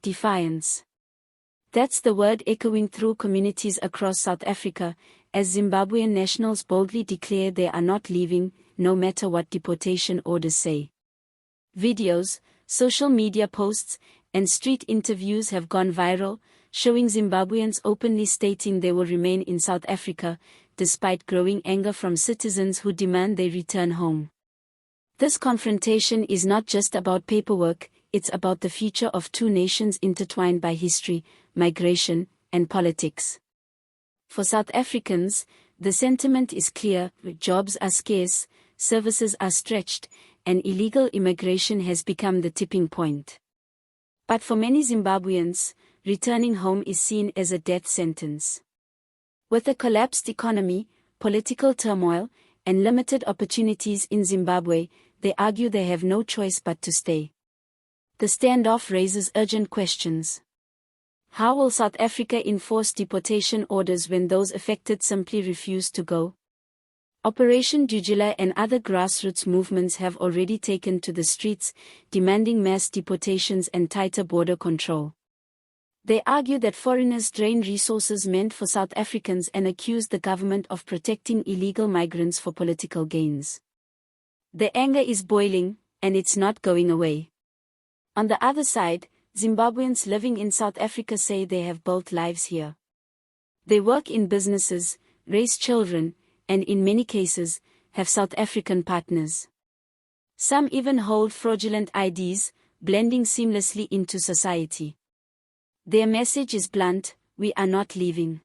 Defiance. That's the word echoing through communities across South Africa, as Zimbabwean nationals boldly declare they are not leaving, no matter what deportation orders say. Videos, social media posts, and street interviews have gone viral, showing Zimbabweans openly stating they will remain in South Africa, despite growing anger from citizens who demand they return home. This confrontation is not just about paperwork, it's about the future of two nations intertwined by history, migration, and politics. For South Africans, the sentiment is clear: jobs are scarce, services are stretched, and illegal immigration has become the tipping point. But for many Zimbabweans, returning home is seen as a death sentence. With a collapsed economy, political turmoil, and limited opportunities in Zimbabwe, they argue they have no choice but to stay. The standoff raises urgent questions. How will South Africa enforce deportation orders when those affected simply refuse to go? Operation Dugula and other grassroots movements have already taken to the streets, demanding mass deportations and tighter border control. They argue that foreigners drain resources meant for South Africans and accuse the government of protecting illegal migrants for political gains. The anger is boiling, and it's not going away. On the other side, Zimbabweans living in South Africa say they have built lives here. They work in businesses, raise children, and in many cases, have South African partners. Some even hold fraudulent IDs, blending seamlessly into society. Their message is blunt: we are not leaving.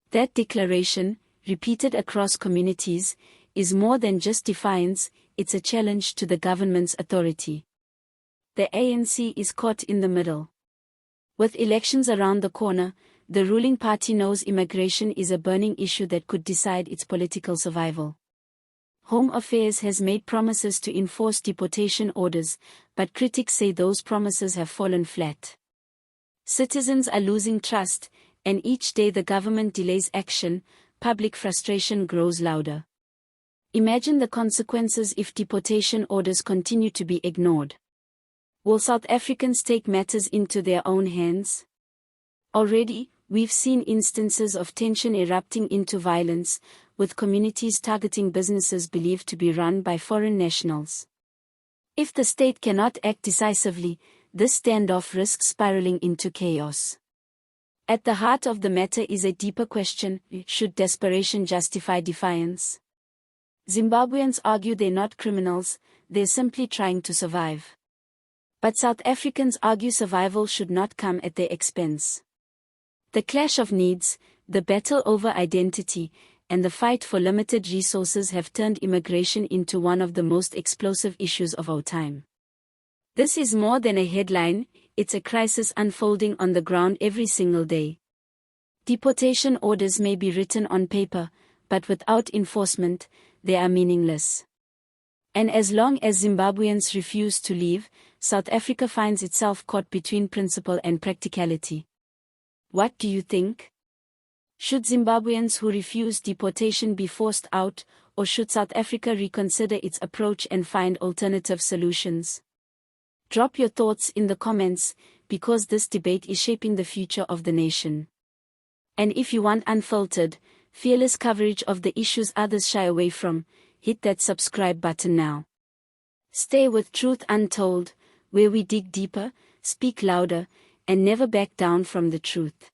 That declaration, repeated across communities, is more than just defiance, it's a challenge to the government's authority. The ANC is caught in the middle. With elections around the corner, the ruling party knows immigration is a burning issue that could decide its political survival. Home Affairs has made promises to enforce deportation orders, but critics say those promises have fallen flat. Citizens are losing trust, and each day the government delays action, public frustration grows louder. Imagine the consequences if deportation orders continue to be ignored. Will South Africans take matters into their own hands? Already, we've seen instances of tension erupting into violence, with communities targeting businesses believed to be run by foreign nationals. If the state cannot act decisively, this standoff risks spiraling into chaos. At the heart of the matter is a deeper question: should desperation justify defiance? Zimbabweans argue they're not criminals, they're simply trying to survive. But South Africans argue survival should not come at their expense. The clash of needs, the battle over identity, and the fight for limited resources have turned immigration into one of the most explosive issues of our time. This is more than a headline, it's a crisis unfolding on the ground every single day. Deportation orders may be written on paper, but without enforcement, they are meaningless. And as long as Zimbabweans refuse to leave, South Africa finds itself caught between principle and practicality. What do you think? Should Zimbabweans who refuse deportation be forced out, or should South Africa reconsider its approach and find alternative solutions? Drop your thoughts in the comments, because this debate is shaping the future of the nation. And if you want unfiltered, fearless coverage of the issues others shy away from, hit that subscribe button now. Stay with Truth Untold, where we dig deeper, speak louder, and never back down from the truth.